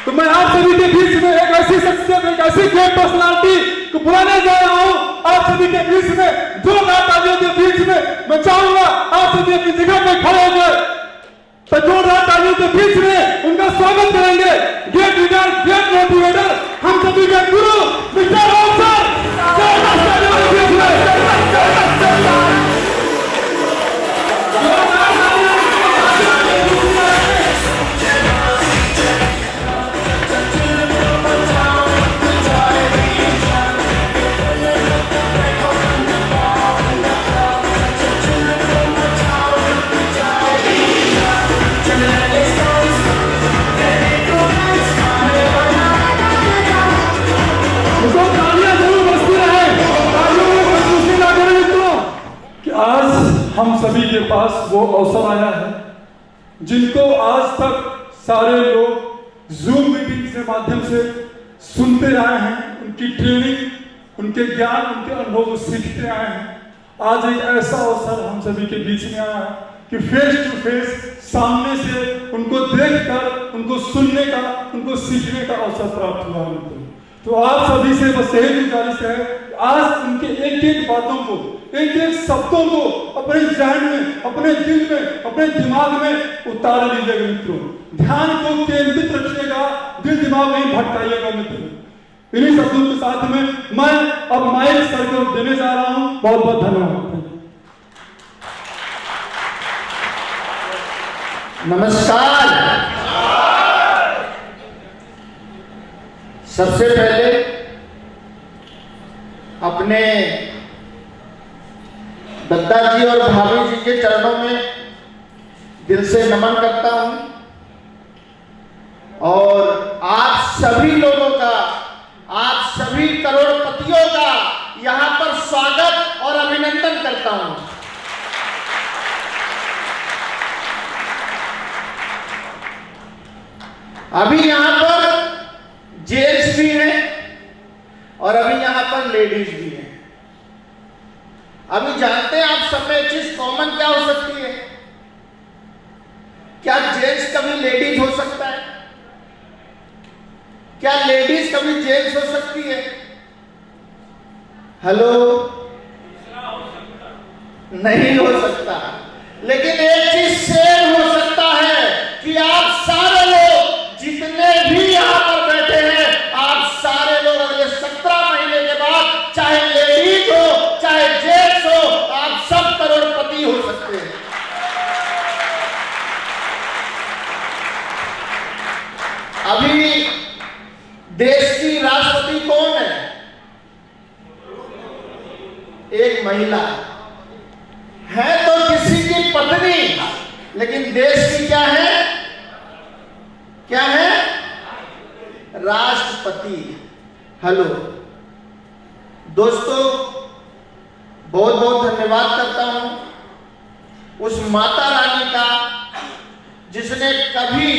तो मैं आप सभी के बीच में एक ऐसी शख्सियत, एक ऐसी ग्रेट पर्सनालिटी को बुलाने जा रहा हूं आप सभी के बीच में। जोरदार तालियों के बीच में मैं चाहूंगा आप सभी अपनी जगह पे खड़े हो गए तो जोरदार तालियों के बीच में उनका स्वागत करेंगे। ग्रेट लीडर, ग्रेट मोटिवेटर, हम सभी के गुरु मिस्टर राव सर। जोरदार तालियों के बीच में हम सभी के पास वो अवसर आया है जिनको आज तक सारे लोग जूम मीटिंग के माध्यम से सुनते आए हैं, उनकी ट्रेनिंग, उनके ज्ञान, उनके अनुभव को सीखते आए हैं। आज एक ऐसा अवसर हम सभी के बीच में आया है कि फेस टू फेस सामने से उनको देखकर, उनको सुनने का, उनको सीखने का अवसर प्राप्त हुआ उनको। तो आप सभी से बस यही गुजारिश है, आज उनके एक एक बातों को, एक एक शब्दों को अपने जहन में, अपने दिल में, अपने दिमाग में उतार लीजिएगा मित्रों। ध्यान को केंद्रित रखिएगा, दिल दिमाग नहीं भटकाइएगा मित्रों। इन्हीं शब्दों के साथ में मैं अब माइक सर को देने जा रहा हूं। बहुत बहुत धन्यवाद। नमस्कार। सबसे पहले अपने दत्ता जी और भाभी जी के चरणों में दिल से नमन करता हूं और आप सभी लोगों का, आप सभी करोड़पतियों का यहां पर स्वागत और अभिनंदन करता हूं। अभी यहां पर जेंट्स भी हैं और अभी यहां पर लेडीज भी हैं। अभी जानते हैं आप सब में एक चीज कॉमन क्या हो सकती है? क्या जेंट्स कभी लेडीज हो सकता है? क्या लेडीज कभी जेंट्स हो सकती है? हेलो, नहीं हो सकता। लेकिन एक चीज सेम हो सकता है कि आप सारे लोग जितने भी यहां पर बैठे हैं, आप सारे लोग अगले 17 महीने के बाद, चाहे लेडीज हो चाहे जेंट्स हो, आप सब करोड़पति हो सकते हैं। अभी देश की राष्ट्रपति कौन है? एक महिला है, तो किसी की पत्नी, लेकिन देश की क्या है? क्या है? राष्ट्रपति। हेलो दोस्तों, बहुत बहुत धन्यवाद करता हूं उस माता रानी का जिसने कभी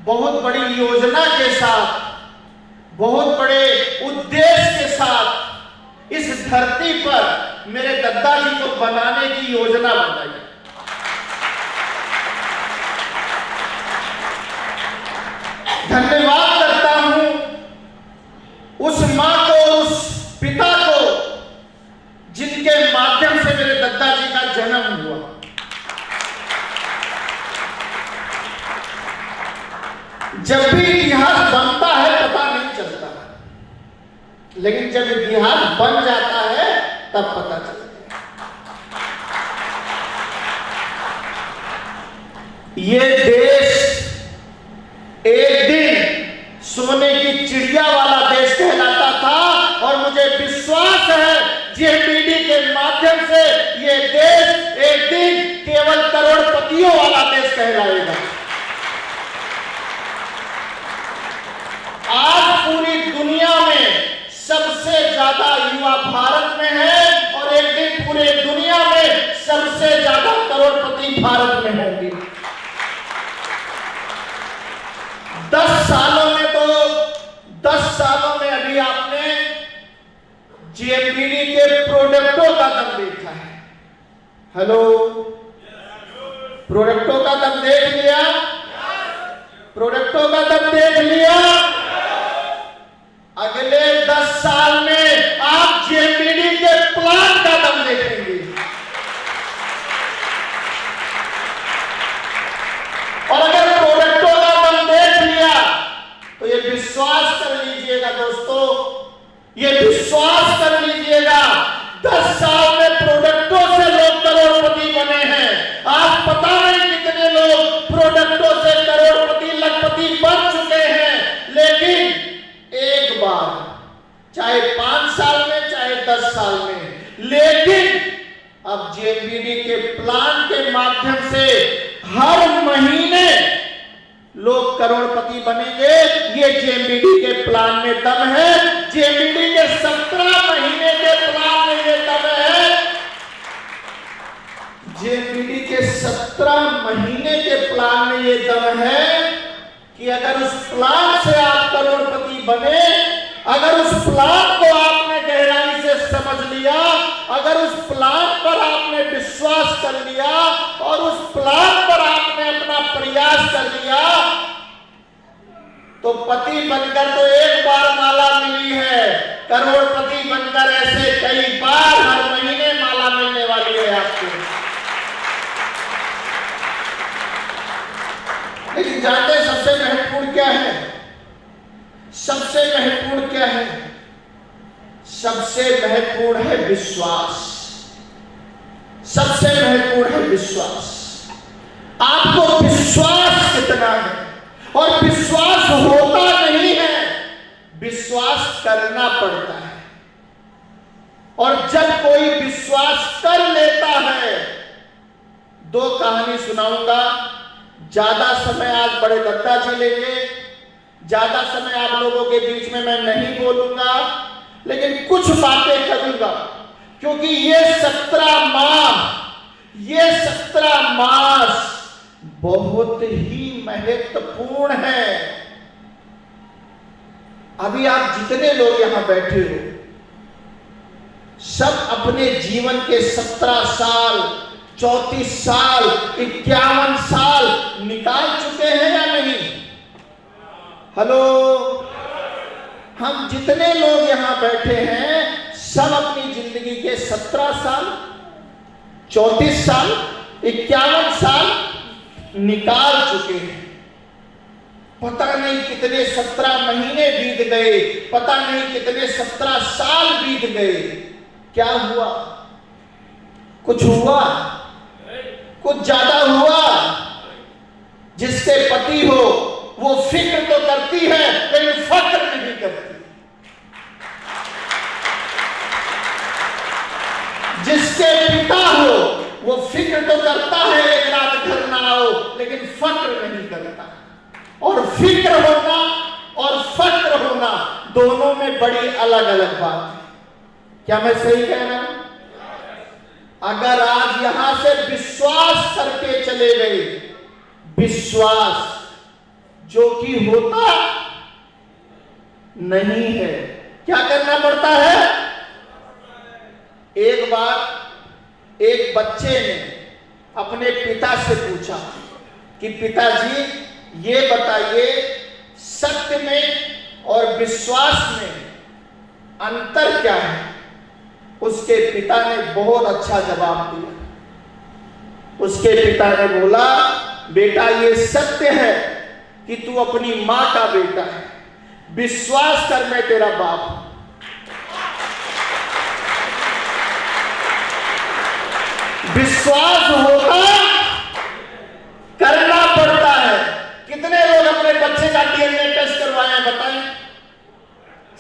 बहुत बड़ी योजना के साथ, बहुत बड़े उद्देश्य के साथ इस धरती पर मेरे दद्दा जी को बनाने की योजना बनाई। धन्यवाद करता हूं उस मां को, उस पिता को जिनके माध्यम से मेरे दद्दा जी का जन्म हुआ। जब भी इतिहास बनता है पता नहीं चलता, लेकिन जब इतिहास बन जाता है तब पता चलता है। ये देश एक दिन सोने की चिड़िया वाला देश कहलाता था और मुझे विश्वास है जेपीडी के माध्यम से ये देश एक दिन केवल करोड़पतियों वाला देश कहलाएगा। आज पूरी दुनिया में सबसे ज्यादा युवा भारत में है और एक दिन पूरे दुनिया में सबसे ज्यादा करोड़पति भारत में होंगे। 10 सालों में तो 10 सालों में अभी आपने जेएमबीडी के प्रोडक्टों का दम देखा है। हेलो, प्रोडक्टों का दम देख लिया? प्रोडक्टों का दम देख लिया? ये विश्वास कर लीजिएगा, 10 साल में प्रोडक्टों से लोग करोड़पति बने हैं। आज पता नहीं कितने लोग प्रोडक्टों से करोड़पति लखपति बन चुके हैं, लेकिन एक बार, चाहे 5 साल में चाहे 10 साल में, लेकिन अब जेएमबीडी के प्लान के माध्यम से हर महीने लोग करोड़पति बनेंगे। ये जेएमबीडी के प्लान में दम है, जेएमबीडी के 17 महीने के प्लान में ये दम है। जेएमबीडी के 17 महीने के प्लान में ये दम है कि अगर उस प्लान से आप करोड़पति बने, अगर उस प्लान को आपने गहराई से समझ लिया, अगर उस प्लान पर आपने विश्वास कर लिया और उस प्लान पर आपने अपना प्रयास कर लिया, तो पति बनकर तो एक बार माला मिली है, करोड़पति बनकर ऐसे कई बार हर महीने माला मिलने वाली है आपको। लेकिन जानते सबसे महत्वपूर्ण क्या है? सबसे महत्वपूर्ण क्या है? सबसे महत्वपूर्ण है विश्वास। सबसे महत्वपूर्ण है विश्वास। आपको विश्वास कितना है, और विश्वास होता नहीं है, विश्वास करना पड़ता है। और जब कोई विश्वास कर लेता है, 2 कहानी सुनाऊंगा। ज्यादा समय आज बड़े दत्ता जी लेंगे, ज्यादा समय आप लोगों के बीच में मैं नहीं बोलूंगा, लेकिन कुछ बातें करूंगा, क्योंकि ये 17 मास बहुत ही महत्वपूर्ण है। अभी आप जितने लोग यहां बैठे हो, सब अपने जीवन के 17 साल, 34 साल, 51 साल निकाल चुके हैं या नहीं? हेलो, हम जितने लोग यहां बैठे हैं, सब अपनी जिंदगी के 17 साल, 34 साल, 51 साल निकाल चुके हैं। पता नहीं कितने 17 महीने बीत गए, पता नहीं कितने 17 साल बीत गए। क्या हुआ? कुछ हुआ? कुछ ज्यादा हुआ? जिसके पति हो वो फिक्र तो करती है, लेकिन फक्र नहीं करती। जिसके पिता हो वो फिक्र तो करता है एक रात घर ना आओ, लेकिन फक्र नहीं करता। और फिक्र होना और फक्र होना दोनों में बड़ी अलग अलग बात है। क्या मैं सही कह रहा हूं? अगर आज यहां से विश्वास करके चले गए, विश्वास जो कि होता नहीं है, क्या करना पड़ता है? एक बार एक बच्चे ने अपने पिता से पूछा कि पिताजी ये बताइए, सत्य में और विश्वास में अंतर क्या है? उसके पिता ने बहुत अच्छा जवाब दिया। उसके पिता ने बोला, बेटा ये सत्य है कि तू अपनी मां का बेटा है, विश्वास कर मैं तेरा बाप हूं। विश्वास होता करना पड़ता है। कितने लोग अपने बच्चे का डीएनए टेस्ट करवाए हैं बताएं?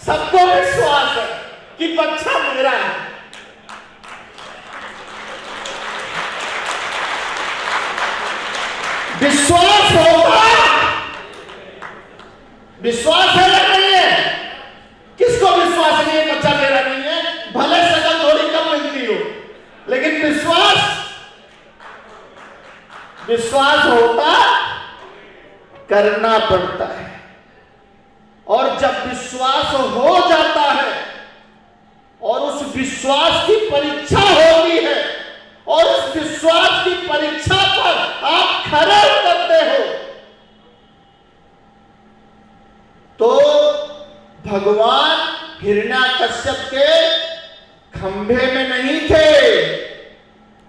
सबको विश्वास है कि बच्चा मेरा है। विश्वास होगा, विश्वास है या नहीं है? किसको विश्वास नहीं है बच्चा मेरा नहीं है? भले शकल थोड़ी कम मिलती हो, लेकिन विश्वास होता करना पड़ता है। और जब विश्वास हो जाता है और उस विश्वास की परीक्षा होती है और उस विश्वास की परीक्षा पर आप खरे उतरते हो, तो भगवान हिरण्याकश्यप के खंभे में नहीं थे,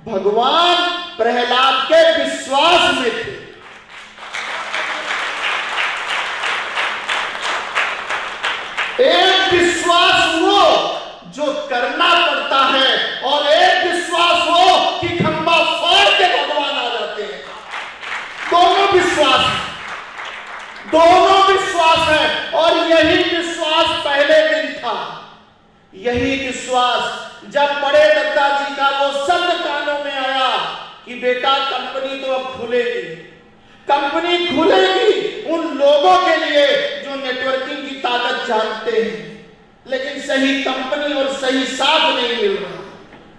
भगवान प्रहलाद के विश्वास में थे। एक विश्वास वो विश्वास है, दोनों विश्वास है। और यही विश्वास पहले दिन था, यही विश्वास जब बड़े दादाजी का वो शब्द कानों में आया कि बेटा कंपनी तो अब खुलेगी, कंपनी खुलेगी उन लोगों के लिए जो नेटवर्किंग की ताकत जानते हैं, लेकिन सही कंपनी और सही साथ नहीं मिल रहा।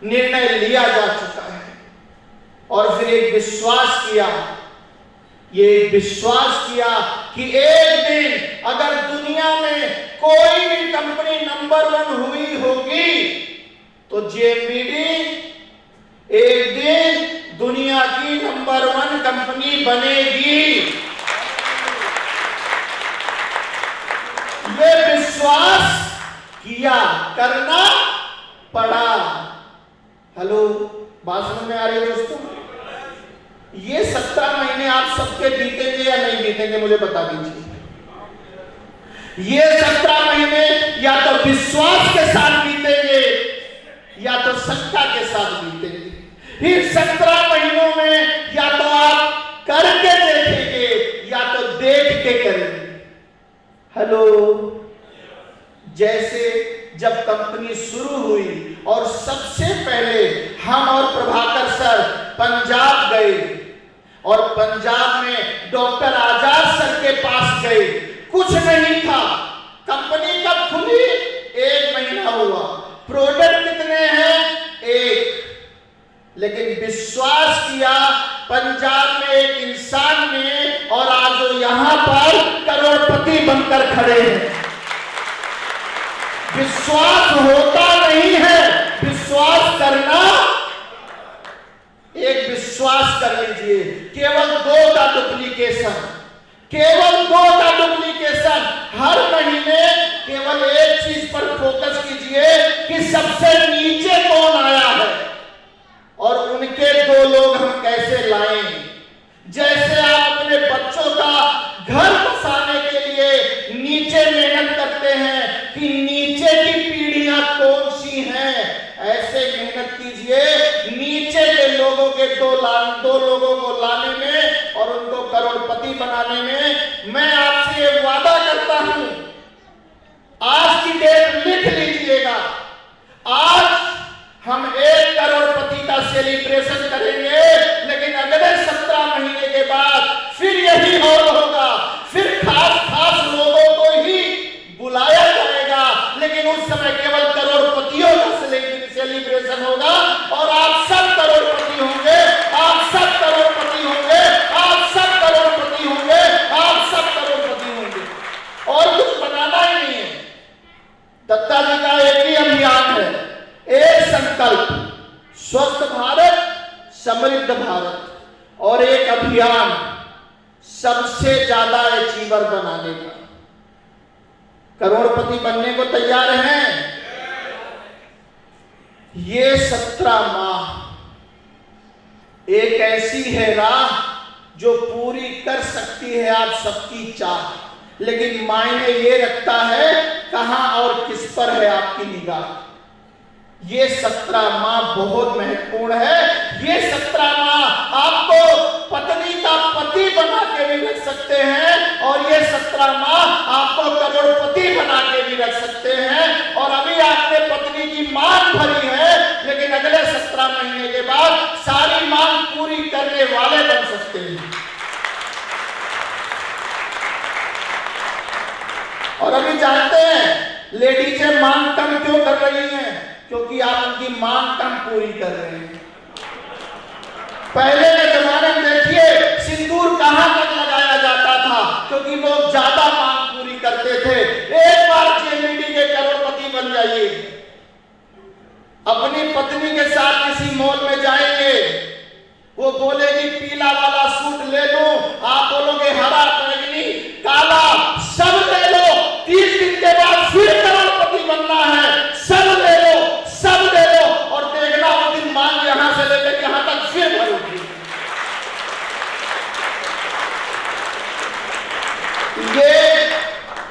निर्णय लिया जा चुका है और फिर एक विश्वास किया, ये विश्वास किया कि एक दिन अगर दुनिया में कोई भी कंपनी नंबर 1 हुई होगी तो जेएमबीडी एक दिन दुनिया की नंबर 1 कंपनी बनेगी। ये विश्वास किया, करना पड़ा। हेलो, बात समझ में आ रही है दोस्तों? ये 17 महीने आप सबके बीतेंगे या नहीं बीतेंगे मुझे बता दीजिए। ये 17 महीने या तो विश्वास के साथ बीतेंगे या तो शंका के साथ बीतेंगे। इन 17 महीनों में या तो आप करके देखेंगे या तो देख के करेंगे। हेलो, जैसे जब कंपनी शुरू हुई और सबसे पहले हम और प्रभाकर सर पंजाब गए और पंजाब में डॉक्टर आजाद सर के पास गए, कुछ नहीं था, कंपनी कब खुली, 1 महीना हुआ, प्रोडक्ट कितने हैं, 1, लेकिन विश्वास किया पंजाब में एक इंसान ने और आज वो यहां पर करोड़पति बनकर खड़े हैं। विश्वास होता नहीं है, विश्वास करना। एक विश्वास कर लीजिए, केवल 2 का डुप्लीकेशन, केवल 2 का डुप्लीकेशन। हर महीने केवल एक चीज पर फोकस कीजिए कि सबसे नीचे कौन आया है और उनके 2 लोग हम कैसे लाएं। जैसे आप अपने बच्चों का घर बसाने के लिए नीचे मेहनत करते हैं कि नीचे की पीढ़ियां कौन सी हैं, ऐसे मेहनत कीजिए नीचे के लोगों के 2 लोगों को लाने में और उनको करोड़पति बनाने में। मैं आपसे ये वादा करता हूं, आज की डेट लिख लीजिएगा, आज हम 1 करोड़पति का सेलिब्रेशन करेंगे, लेकिन अगले 17 महीने के बाद फिर यही और होगा, फिर खास लोगों को ही बुलाया जाएगा, लेकिन उस समय केवल करोड़पतियों का सेलिब्रेशन होगा और आप सब करोड़पति होंगे, आप सब करोड़पति होंगे, आप सब करोड़पति होंगे, आप सब करोड़पति होंगे। और कुछ बनाना ही नहीं है। दत्ता जी का एक ही अभियान है, एक संकल्प, स्वस्थ भारत समृद्ध भारत, और एक अभियान सबसे ज्यादा अचीवर बनाने का। करोड़पति बनने को तैयार हैं? ये 17 माह एक ऐसी है राह जो पूरी कर सकती है आप सबकी चाह, लेकिन मायने ये रखता है कहां और किस पर है आपकी निगाह। ये 17 माह बहुत महत्वपूर्ण है। ये 17 माह आपको पत्नी का पति बना के भी रख सकते हैं और ये 17 माह आपको करोड़पति बना के भी रख सकते हैं। और अभी आपने पत्नी की मांग भरी है, लेकिन अगले 17 महीने के बाद सारी मांग पूरी करने वाले बन सकते हैं। और अभी जानते हैं लेडीजें मांग कम क्यों कर रही हैं? क्योंकि आप उनकी मांग कम पूरी कर रहे हैं। पहले के जमाने में देखिए सिंदूर कहां तक लगाया जाता था, क्योंकि लोग ज्यादा मांग पूरी करते थे। एक बार जेएमबीडी के करोड़पति बन जाइए, अपनी पत्नी के साथ किसी मॉल में जाएंगे, वो बोलेगी पीला वाला सूट ले लो, आप बोलोगे हरा, बैंगनी, काला, सब ले लो। 30 दिन के बाद फिर करोड़पति बनना है, सब ले लो, सब ले लो, और देखना वो दिन मांग यहां से लेकर यहां तक फिर भरोगी। ये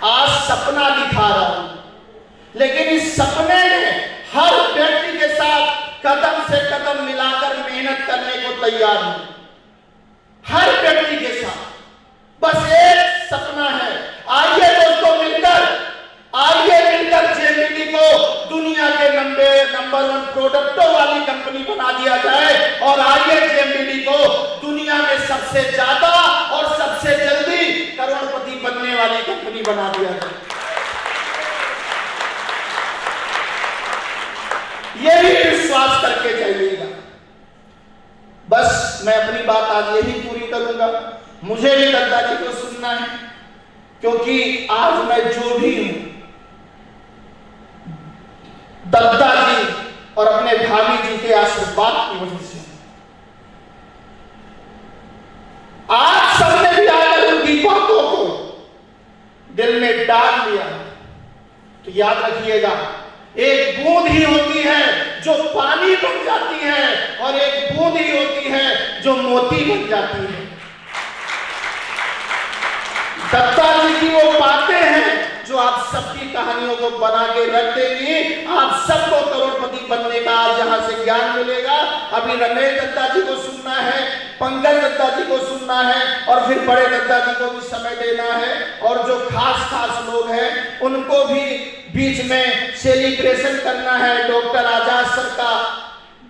आज सपना दिखा रहा हूं, लेकिन इस सपने में हर व्यक्ति के साथ कदम से कदम मिलाकर मेहनत करने को तैयार हूं, हर व्यक्ति के साथ। प्रधानमंत्री बना दिया जाए। ये भी विश्वास करके जाइएगा। बस मैं अपनी बात आज यही पूरी करूंगा। मुझे भी दद्दा जी को सुनना है, क्योंकि आज मैं जो भी हूं दद्दा जी और अपने भाभी जी के आशीर्वाद की वजह से। आज सबने भी आकर उनकी बातों को दिल में डाल लिया, तो याद रखिएगा, एक बूंद ही होती है जो पानी बन जाती है, और एक बूंद ही होती है जो मोती बन जाती है। दत्ता जी की वो बातें हैं जो आप सबकी कहानियों को बना के रख देंगी। आप सबको करोड़पति बनने का आज यहां से ज्ञान मिलेगा। अभी रमेश दत्ता जी को सुनना है, पंकज दत्ता जी को सुनना है, और फिर बड़े दत्ता जी को भी समय देना है, और जो खास खास लोग हैं उनको भी बीच में सेलिब्रेशन करना है। डॉक्टर आजाद सर का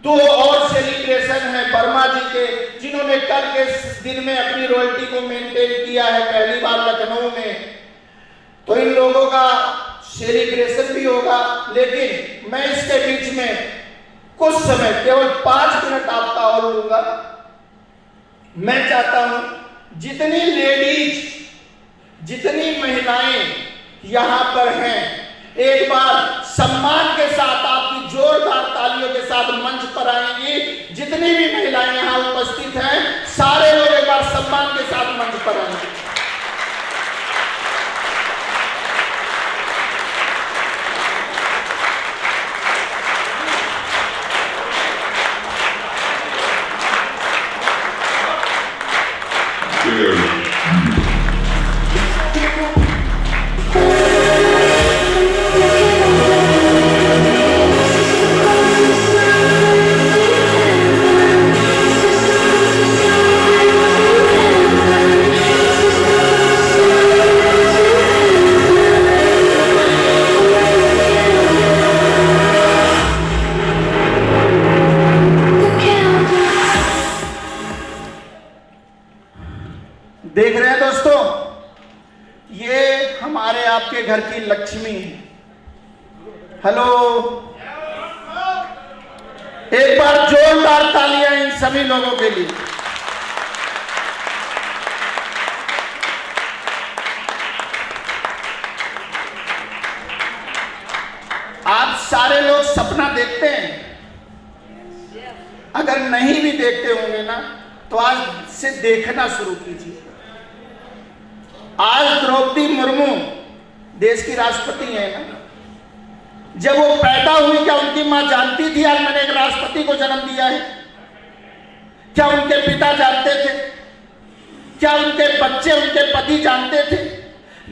2 और सेलिब्रेशन है वर्मा जी के, जिन्होंने कल के दिन में अपनी रॉयल्टी को मेंटेन किया है पहली बार लखनऊ में। तो इन लोगों का सेलिब्रेशन भी होगा, लेकिन मैं इसके बीच में कुछ समय, केवल 5 मिनट आपका और लूंगा। मैं चाहता हूं जितनी लेडीज, जितनी महिलाएं यहां पर हैं, एक बार सम्मान के साथ आपकी जोरदार तालियों के साथ मंच पर आएंगी। जितनी भी महिलाएं यहां उपस्थित हैं, सारे लोग एक बार सम्मान के साथ मंच पर आएंगे। देख रहे हैं दोस्तों, ये हमारे आपके घर की लक्ष्मी है। हेलो, एक बार जोरदार तालियां इन सभी लोगों के लिए। आप सारे लोग सपना देखते हैं, अगर नहीं भी देखते होंगे ना, तो आज से देखना शुरू कीजिए। आज द्रौपदी मुर्मू देश की राष्ट्रपति है ना। जब वो पैदा हुई, क्या उनकी मां जानती थी आज मैंने एक राष्ट्रपति को जन्म दिया है? क्या उनके पिता जानते थे? क्या उनके बच्चे, उनके पति जानते थे?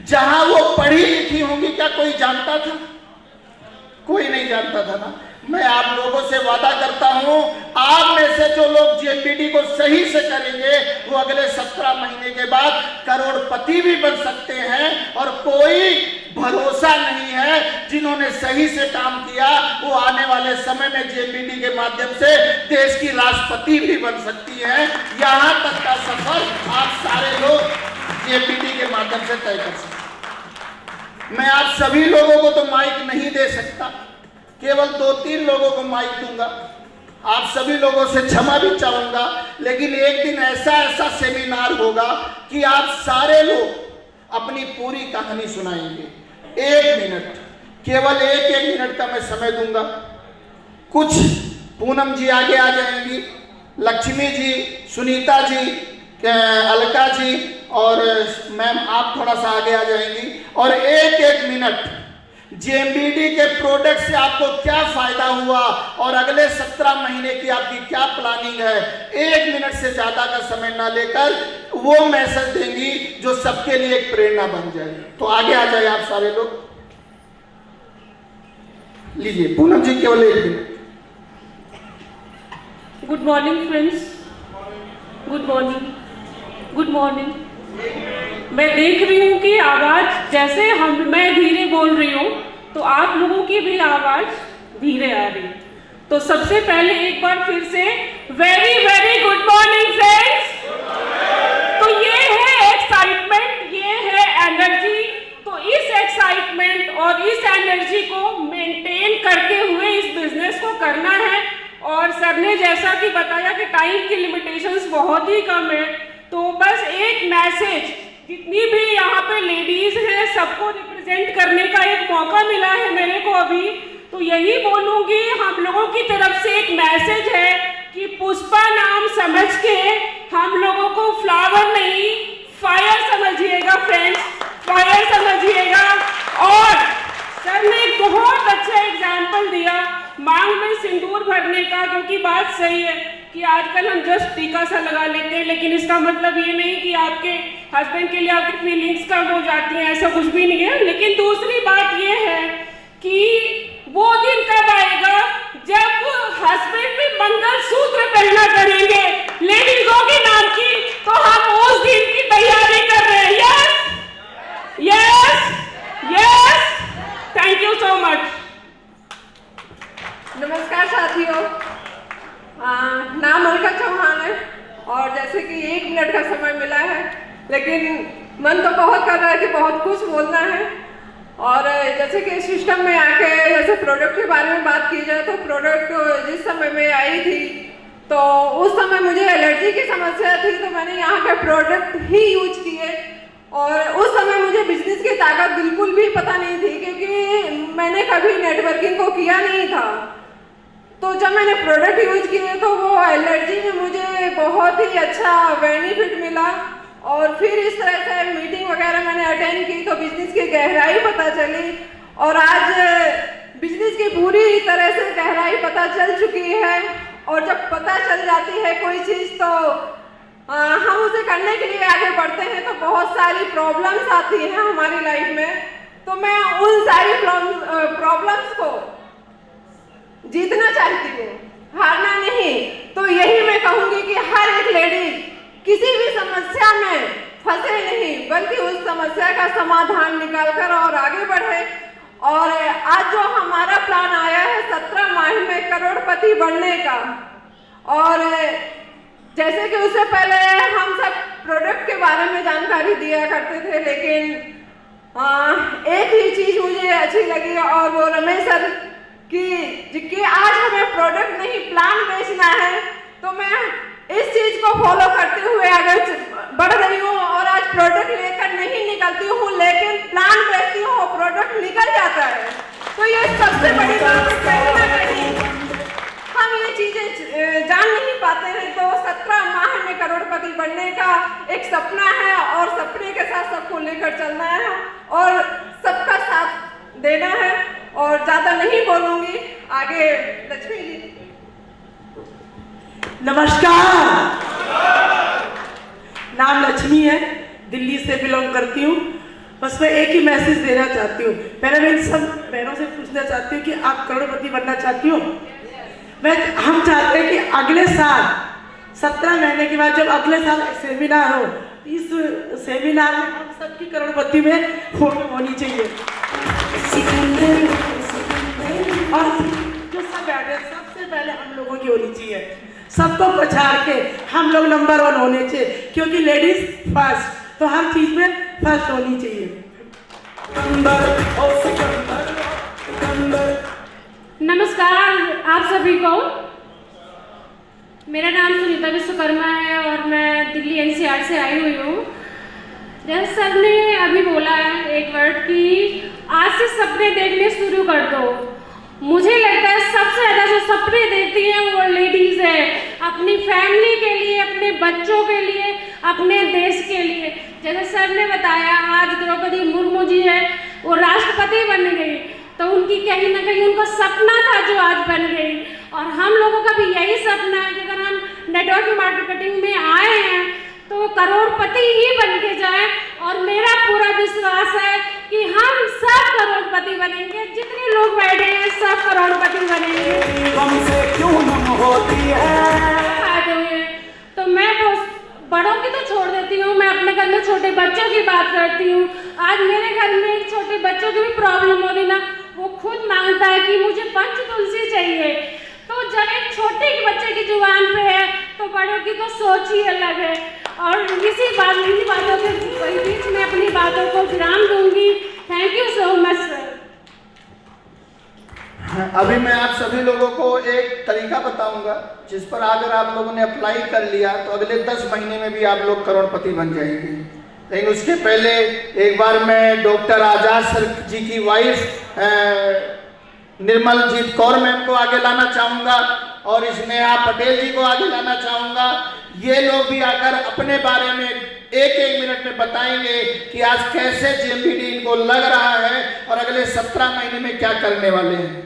जहां वो पढ़ी लिखी होंगी, क्या कोई जानता था? कोई नहीं जानता था ना। मैं आप लोगों से वादा करता हूं, आप में से जो लोग जेएमबीटी को सही से करेंगे, वो अगले 17 महीने के बाद करोड़पति भी बन सकते हैं। और कोई भरोसा नहीं है, जिन्होंने सही से काम किया वो आने वाले समय में जेएमबीटी के माध्यम से देश की राष्ट्रपति भी बन सकती है। यहां तक का सफर आप सारे लोग जेएमबीटी के माध्यम से तय कर सकते। मैं आप सभी लोगों को तो माइक नहीं दे सकता, केवल 2-3 लोगों को माइक दूंगा। आप सभी लोगों से क्षमा भी चाहूंगा, लेकिन एक दिन ऐसा सेमिनार होगा कि आप सारे लोग अपनी पूरी कहानी सुनाएंगे। 1 मिनट, केवल 1 मिनट का मैं समय दूंगा। कुछ पूनम जी आगे आ जाएंगी, लक्ष्मी जी, सुनीता जी, अलका जी, और मैम आप थोड़ा सा आगे आ जाएंगी। और 1 मिनट जेएमबीटी के प्रोडक्ट से आपको क्या फायदा हुआ और अगले 17 महीने की आपकी क्या प्लानिंग है, 1 मिनट से ज्यादा का समय ना लेकर वो मैसेज देंगी जो सबके लिए एक प्रेरणा बन जाए। तो आगे आ जाए आप सारे लोग। लीजिए पूनम जी, केवल 1 minute. Good morning friends, good morning, good morning. मैं देख रही हूँ कि आवाज जैसे मैं धीरे बोल रही हूँ तो आप लोगों की भी आवाज धीरे आ रही। तो सबसे पहले एक बार फिर से very very good morning friends. तो ये है एक्साइटमेंट, ये है एनर्जी। तो जैसा कि बताया कि टाइम की लिमिटेशंस बहुत ही कम है, तो बस एक मैसेज, जितनी भी यहाँ पे लेडीज हैं सबको रिप्रेजेंट करने का एक मौका मिला है मेरे को अभी, तो यही बोलूँगी हम लोगों की तरफ से एक मैसेज है कि पुष्पा नाम समझ के हम लोगों को फ्लावर नहीं फायर समझिएगा फ्रेंड्स, फायर समझिएगा। और सर ने एक बहुत अच्छा एग्जाम्पल दिया मांग में सिंदूर भरने का, क्योंकि बात सही है कि आजकल हम जस्ट टीका सा लगा लेते हैं, लेकिन इसका मतलब ये नहीं कि आपके हस्बैंड के लिए आपकी फीलिंग्स कम हो जाती हैं, ऐसा कुछ भी नहीं है। लेकिन दूसरी बात ये है कि वो दिन कब आएगा जब हस्बैंड भी मंगलसूत्र पहना करेंगे लेडीजों के नाम की, तो हम उस दिन की तैयारी कर रहे हैं। Yes yes yes, thank you so much. नमस्कार साथियों, नाम अलका चौहान है और जैसे कि 1 मिनट का समय मिला है, लेकिन मन तो बहुत कर रहा है कि बहुत कुछ बोलना है। और जैसे कि सिस्टम में आके जैसे प्रोडक्ट के बारे में बात की जाए, तो प्रोडक्ट जिस समय में आई थी तो उस समय मुझे एलर्जी की समस्या थी, तो मैंने यहाँ के प्रोडक्ट ही यूज किए। और उस समय मुझे बिजनेस की ताकत बिल्कुल भी पता नहीं थी, क्योंकि मैंने कभी नेटवर्किंग को किया नहीं था। तो जब मैंने प्रोडक्ट यूज किए तो वो एलर्जी में मुझे बहुत ही अच्छा बेनिफिट मिला। और फिर इस तरह से मीटिंग वगैरह मैंने अटेंड की तो बिजनेस की गहराई पता चली, और आज बिजनेस की पूरी तरह से गहराई पता चल चुकी है। और जब पता चल जाती है कोई चीज़ तो हम उसे करने के लिए आगे बढ़ते हैं, तो बहुत सारी प्रॉब्लम्स आती हैं हमारी लाइफ में। तो मैं उन सारी प्रॉब्लम्स को जीतना चाहती हूँ, हारना नहीं। तो यही मैं कहूँगी कि हर एक लेडी किसी भी समस्या में फंसे नहीं, बल्कि उस समस्या का समाधान निकालकर और आगे बढ़े। और आज जो हमारा प्लान आया है 17 माह में करोड़पति बनने का, और जैसे कि उससे पहले हम सब प्रोडक्ट के बारे में जानकारी दिया करते थे, लेकिन एक ही चीज मुझे अच्छी लगी और वो रमेश सर कि आज हमें प्रोडक्ट नहीं प्लान बेचना है। तो मैं इस चीज को फॉलो करते हुए आगे बढ़ रही हूँ और आज प्रोडक्ट लेकर नहीं निकलती हूँ, लेकिन प्लान बेचती हूँ और प्रोडक्ट निकल जाता है। तो ये सबसे बड़ी बात है, कहीं ना कहीं हम ये चीजें जान नहीं पाते हैं। तो 17 माह में करोड़पति बनने का एक सपना है और सपने के साथ सबको लेकर चलना है और सबका साथ देना है। और ज्यादा नहीं बोलूंगी, आगे लक्ष्मी जी। नमस्कार, नाम लक्ष्मी है, दिल्ली से बिलोंग करती हूँ। बस मैं एक ही मैसेज देना चाहती हूँ। पहले मैं इन सब बहनों से पूछना चाहती हूँ कि आप करोड़पति बनना चाहती हो? हम चाहते हैं कि अगले साल 17 महीने के बाद जब अगले साल सेमिनार हो, इस सेमिनार में हम सबकी करोड़पति में फोटो होनी चाहिए। और जो सब बैठे सबसे पहले हम लोगों की होनी चाहिए, सबको पछाड़ के हम लोग नंबर 1 होने चाहिए, क्योंकि लेडीज फर्स्ट, तो हर चीज में फर्स्ट होनी चाहिए। नमस्कार आप सभी को, मेरा नाम सुनीता विश्वकर्मा है और मैं दिल्ली एनसीआर से आई हुई हूँ। जैसे सर ने अभी बोला है एक वर्ड कि आज से सपने देखने शुरू कर दो। मुझे लगता है सबसे ज़्यादा जो सपने देखती हैं वो लेडीज़ है, अपनी फैमिली के लिए, अपने बच्चों के लिए, अपने देश के लिए। जैसे सर ने बताया आज द्रौपदी मुर्मू जी है, वो राष्ट्रपति बन गई, तो उनकी कहीं ना कहीं उनका सपना था जो आज बन गई। और हम लोगों का भी यही सपना है कि अगर हम नेटवर्क मार्केटिंग में आए हैं तो करोड़पति ही बन के जाए। और मेरा पूरा विश्वास है कि हम सब करोड़पति बनेंगे, जितने लोग बैठे हैं सब करोड़पति बनेंगे। तो मैं बड़ों की तो छोड़ देती हूँ, मैं अपने घर में छोटे बच्चों की बात करती हूँ। आज मेरे घर में एक छोटे बच्चों की भी प्रॉब्लम हो रही ना, वो खुद मांगता है कि मुझे पंच तुलसी चाहिए। तो जब एक छोटे बच्चे की जुबान पे है तो बड़ों की तो सोच ही अलग है। और इन्हीं बातों के बीच में अपनी बातों को विराम दूंगी। Thank you so much sir. अभी मैं आप सभी लोगों को एक तरीका बताऊंगा जिस पर अगर आप लोगों ने अप्लाई कर लिया तो अगले 10 महीने में भी आप लोग करोड़पति बन जाएंगे। लेकिन उसके पहले एक बार मैं डॉक्टर आजाद सर जी की वाइफ निर्मलजीत कौर मैम को आगे लाना चाहूँगा और स्नेहा पटेल जी को आगे लाना चाहूँगा। ये लोग भी आकर अपने बारे में एक मिनट में बताएंगे कि आज कैसे जेएमबीडी इनको लग रहा है और अगले 17 महीने में क्या करने वाले हैं।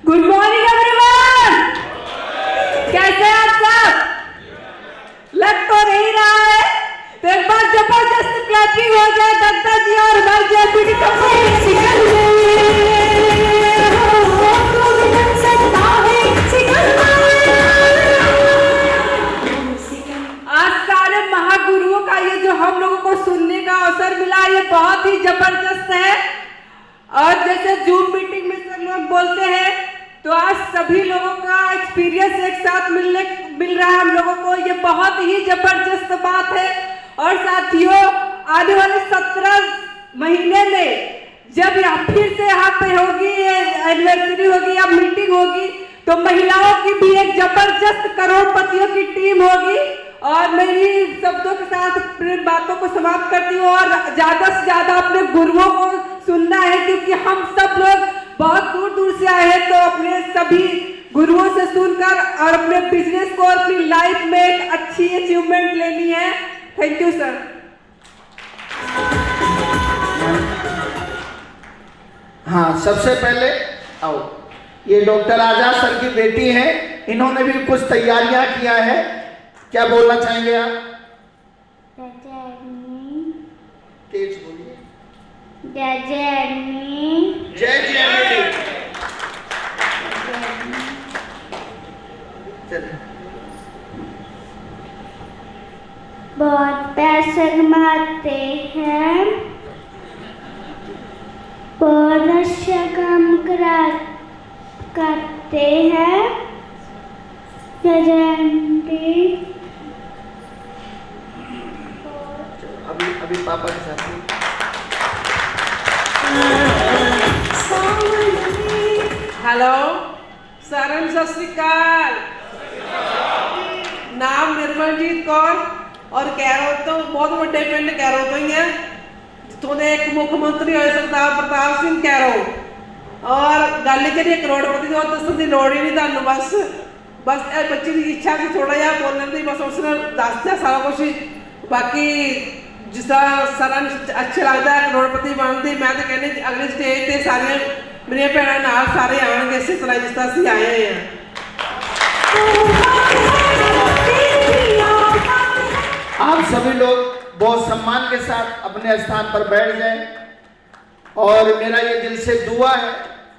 गुड मॉर्निंग एवरीवन, कैसे हैं आप सब? लग तो नहीं रहा है तो एक बार जबरदस्त क्लैपिंग हो जाए दत्ता जी और हमारे जेएमबीडी आज सारे महागुरुओं का ये जो हम लोगों को सुनने का अवसर मिला ये बहुत ही जबरदस्त है। और जैसे जूम मीटिंग में सब लोग बोलते हैं तो आज सभी लोगों का एक्सपीरियंस एक साथ मिल रहा है हम लोगों को, ये बहुत ही जबरदस्त बात है। और साथियों आने वाले 17 महीने में जब फिर से यहाँ पे होगी एनिवर्सरी होगी या मीटिंग होगी तो महिलाओं की भी एक जबरदस्त करोड़पतियों की टीम होगी। और मेरी शब्दों के साथ अपनी बातों को समाप्त करती हूँ और ज्यादा से ज्यादा अपने गुरुओं को सुनना है क्योंकि हम सब लोग बहुत दूर दूर से आए हैं। तो अपने सभी गुरुओं से सुनकर और अपने बिजनेस को और अपनी लाइफ में एक अच्छी अचीवमेंट लेनी है। Thank you sir. हाँ, सबसे पहले आओ, ये डॉक्टर आजाद सर की बेटी है, इन्होंने भी कुछ तैयारियां किया है, क्या बोलना चाहेंगे आप? तेज बोलिए। जय जेएमबीडी। जय जेएमबीडी। चलिए। बहुत पैसे कमाते हैं, बहुत अच्छा काम करते हैं। जय जेएमबीडी। अभी पापा के साथ हेलो सरम सत श्री अकाल। नाम निर्मलजीत कौर और कैरो तो बहुत बड़े पिंड कैरो तो ही है जितों एक मुख्यमंत्री हो सरदार प्रताप सिंह कैरो और गल करिए करोड़पति तो दसन की लोड़ ही नहीं थानू बस बच्ची की इच्छा से थोड़ा जहा बोलने की बस उसने दस दिया सारा कुछ। बाकी जिस तरह सारा अच्छा लगता है करोड़पति बनती मैं तो कहनी अगली स्टेज से सारिया मेरी भैन नाल सारे आएंगे इस तरह जिस तरह असीं आए हैं। आप सभी लोग बहुत सम्मान के साथ अपने स्थान पर बैठ जाएं और मेरा ये दिल से दुआ है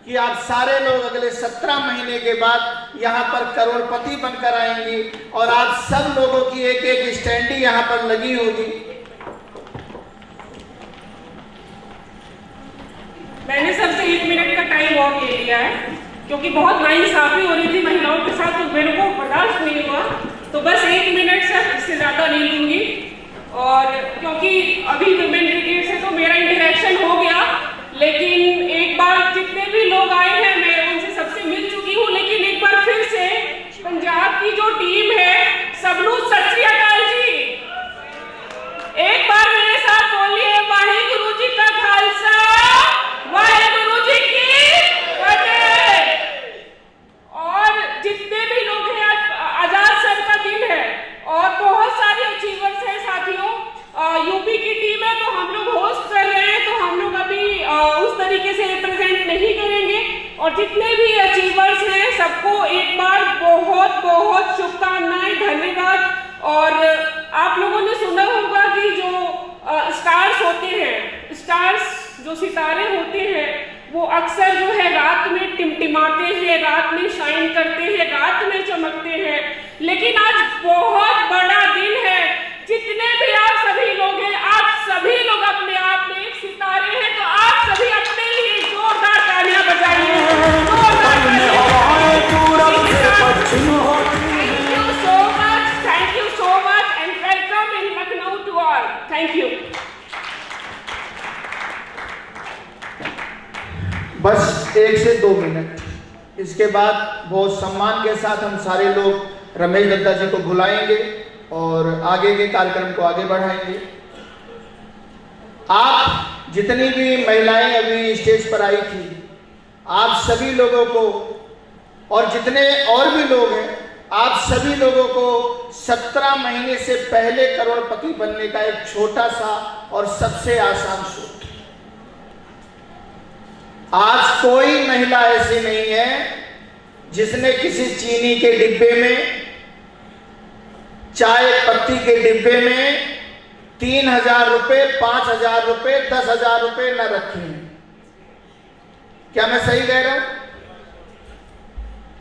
कि आप सारे लोग अगले 17 महीने के बाद यहाँ पर करोड़पति बनकर आएंगी और आप सब लोगों की एक एक स्टैंडी यहाँ पर लगी होगी। मैंने सबसे 1 मिनट का टाइम और ले लिया है क्योंकि बहुत नाइंसाफी हो रही थी महिलाओं के साथ तो मेरे को बर्दाश्त नहीं हुआ, तो बस 1 मिनट से इससे ज़्यादा नहीं लूँगी। और क्योंकि अभी वुमेन ब्रिगेड से तो मेरा इंटरेक्शन हो गया, लेकिन एक बार जितने भी लोग आए हैं मैं उनसे सबसे मिल चुकी हूँ, लेकिन एक बार फिर से पंजाब की जो टीम है सबनू सत श्री अकाल जी। एक बार मेरे साथ बोलिए वाहिगुरु जी का खालसा वाहिगुरु जी की फतेह। और जितने भी लोग हैं आजाद सर का दिन है और बहुत सारे अचीवर्स हैं साथियों। यूपी की टीम है तो हम लोग होस्ट कर रहे हैं तो हम लोग अभी उस तरीके से रिप्रेजेंट नहीं करेंगे। और जितने भी अचीवर्स हैं सबको एक बार बहुत बहुत शुभकामनाएं, धन्यवाद। और आप लोगों ने सुना होगा कि जो स्टार्स होते हैं, स्टार्स जो सितारे होते हैं वो अक्सर जो है रात में टिमटिमाते हैं, रात में शाइन करते हैं, रात में चमकते हैं। लेकिन आज बहुत बड़ा दिन है, जितने भी आप सभी लोग हैं आप सभी लोग अपने आप में एक सितारे हैं, तो आप सभी अपने लिए जोरदार तालियां बजाइए। Thank you so much and welcome in Lucknow to all. Thank you. बस 1 से 2 मिनट, इसके बाद बहुत सम्मान के साथ हम सारे लोग रमेश दत्ता जी को बुलाएंगे और आगे के कार्यक्रम को आगे बढ़ाएंगे। आप जितनी भी महिलाएं अभी स्टेज पर आई थी, आप सभी लोगों को और जितने और भी लोग हैं, आप सभी लोगों को 17 महीने से पहले करोड़पति बनने का एक छोटा सा और सबसे आसान सूत्र। आज कोई महिला ऐसी नहीं है जिसने किसी चीनी के डिब्बे में, चाय पत्ती के डिब्बे में 3,000 रुपए, 5,000 रुपए, 10,000 रुपए न रखे हैं। क्या मैं सही कह रहा हूं?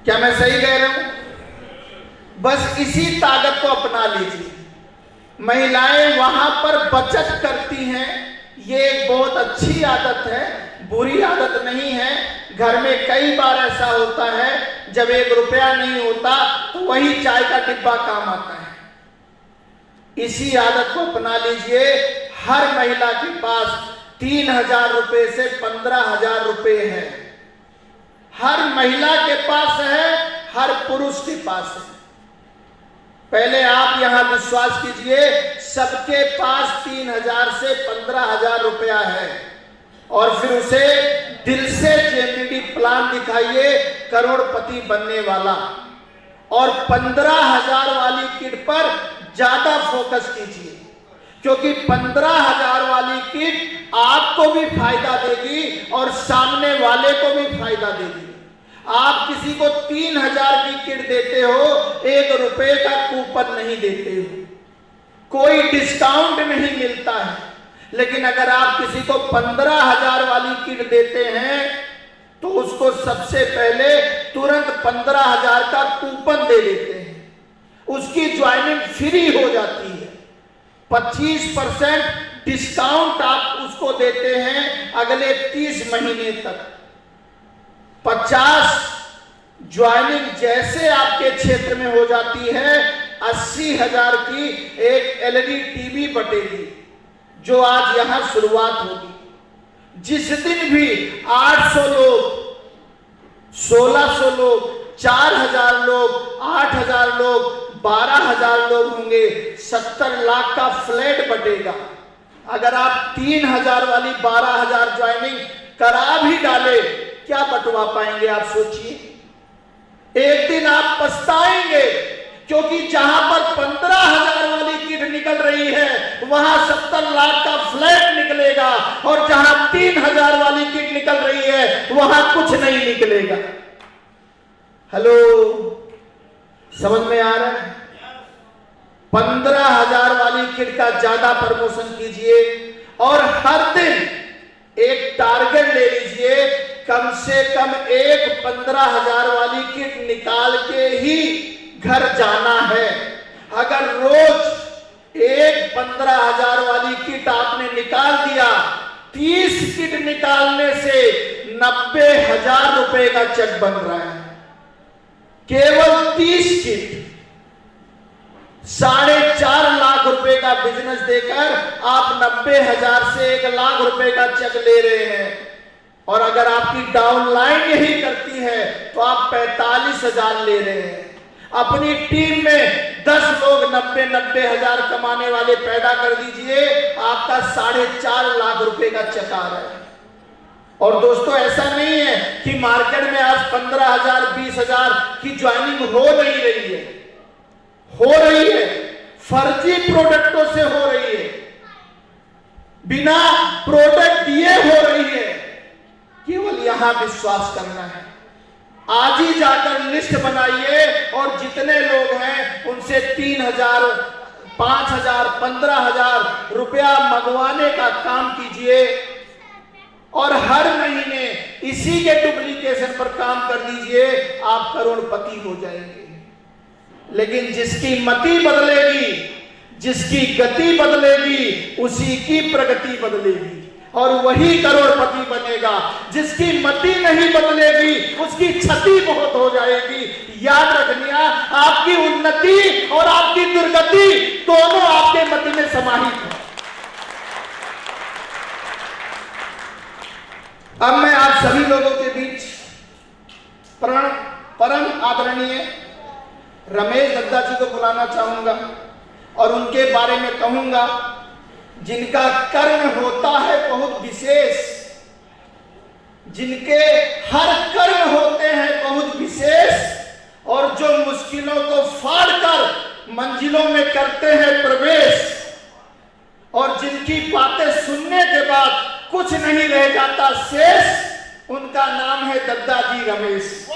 क्या मैं सही कह रहा हूं? बस इसी ताकत को अपना लीजिए। महिलाएं वहां पर बचत करती हैं, ये एक बहुत अच्छी आदत है, बुरी आदत नहीं है। घर में कई बार ऐसा होता है जब 1 रुपया नहीं होता तो वही चाय का डिब्बा काम आता है। इसी आदत को अपना लीजिए। हर महिला के पास 3,000 रुपए से 15,000 रुपए है। हर महिला के पास है, हर पुरुष के पास है। पहले आप यहां विश्वास कीजिए, सबके पास 3,000 से 15,000 रुपया है और फिर उसे दिल से जेपीडी प्लान दिखाइए करोड़पति बनने वाला, और 15,000 वाली किट पर ज्यादा फोकस कीजिए, क्योंकि 15,000 वाली किट आपको भी फायदा देगी और सामने वाले को भी फायदा देगी। आप किसी को 3,000 की किट देते हो, 1 रुपए का कूपन नहीं देते हो, कोई डिस्काउंट नहीं मिलता है। लेकिन अगर आप किसी को 15,000 वाली किट देते हैं तो उसको सबसे पहले तुरंत 15,000 का कूपन दे देते हैं, उसकी ज्वाइनिंग फ्री हो जाती है। 25% डिस्काउंट आप उसको देते हैं अगले 30 महीने तक। 50 ज्वाइनिंग जैसे आपके क्षेत्र में हो जाती है, 80,000 की एक LED टीवी बटेगी, जो आज यहां शुरुआत होगी। जिस दिन भी 800 लोग, 1,600 लोग, 4,000 लोग, 8,000 लोग, 12,000 लोग होंगे, 70 लाख का फ्लैट बटेगा। अगर आप 3,000 वाली 12,000 ज्वाइनिंग करा भी डाले, क्या बटवा पाएंगे आप सोचिए। एक दिन आप पछताएंगे, क्योंकि जहां पर 15,000 वाली किट निकल रही है वहां 70 लाख का फ्लैट निकलेगा, और जहां 3,000 वाली किट निकल रही है वहां कुछ नहीं निकलेगा। हेलो, समझ में आ रहा है? 15,000 वाली किट का ज्यादा प्रमोशन कीजिए और हर दिन एक टारगेट ले लीजिए, कम से कम एक 15,000 वाली किट निकाल के ही घर जाना है। अगर रोज एक 15,000 वाली किट आपने निकाल दिया, 30 किट निकालने से 90,000 रुपए का चेक बन रहा है। केवल 30 किट 4.5 लाख रुपए का बिजनेस देकर आप 90,000 से 1 लाख रुपए का चेक ले रहे हैं। और अगर आपकी डाउनलाइन यही करती है तो आप 45,000 ले रहे हैं। अपनी टीम में 10 लोग 90,000 कमाने वाले पैदा कर दीजिए, आपका 4.5 लाख रुपए का चेक आ रहा है। और दोस्तों, ऐसा नहीं है कि मार्केट में आज 15,000, 20,000 की ज्वाइनिंग हो नहीं रही है, हो रही है, फर्जी प्रोडक्टों से हो रही है, बिना प्रोडक्ट दिए हो रही है। केवल यहां विश्वास करना है। आज ही जाकर लिस्ट बनाइए और जितने लोग हैं उनसे 3,000, 5,000, 15,000 रुपया मंगवाने का काम कीजिए और हर महीने इसी के डुप्लीकेशन पर काम कर दीजिए, आप करोड़पति हो जाएंगे। लेकिन जिसकी मति बदलेगी, जिसकी गति बदलेगी, उसी की प्रगति बदलेगी और वही करोड़पति बनेगा। जिसकी मति नहीं बदलेगी उसकी क्षति बहुत हो जाएगी। याद रखनिया, आपकी उन्नति और आपकी दुर्गति दोनों आपके मति में समाहित है। अब मैं आप सभी लोगों के बीच परम आदरणीय रमेश दद्दा जी को बुलाना चाहूंगा और उनके बारे में कहूंगा, जिनका कर्म होता है बहुत विशेष, जिनके हर कर्म होते हैं बहुत विशेष, और जो मुश्किलों को फाड़ कर मंजिलों में करते हैं प्रवेश, और जिनकी बातें सुनने के बाद कुछ नहीं रह जाता शेष, उनका नाम है दद्दा जी रमेश।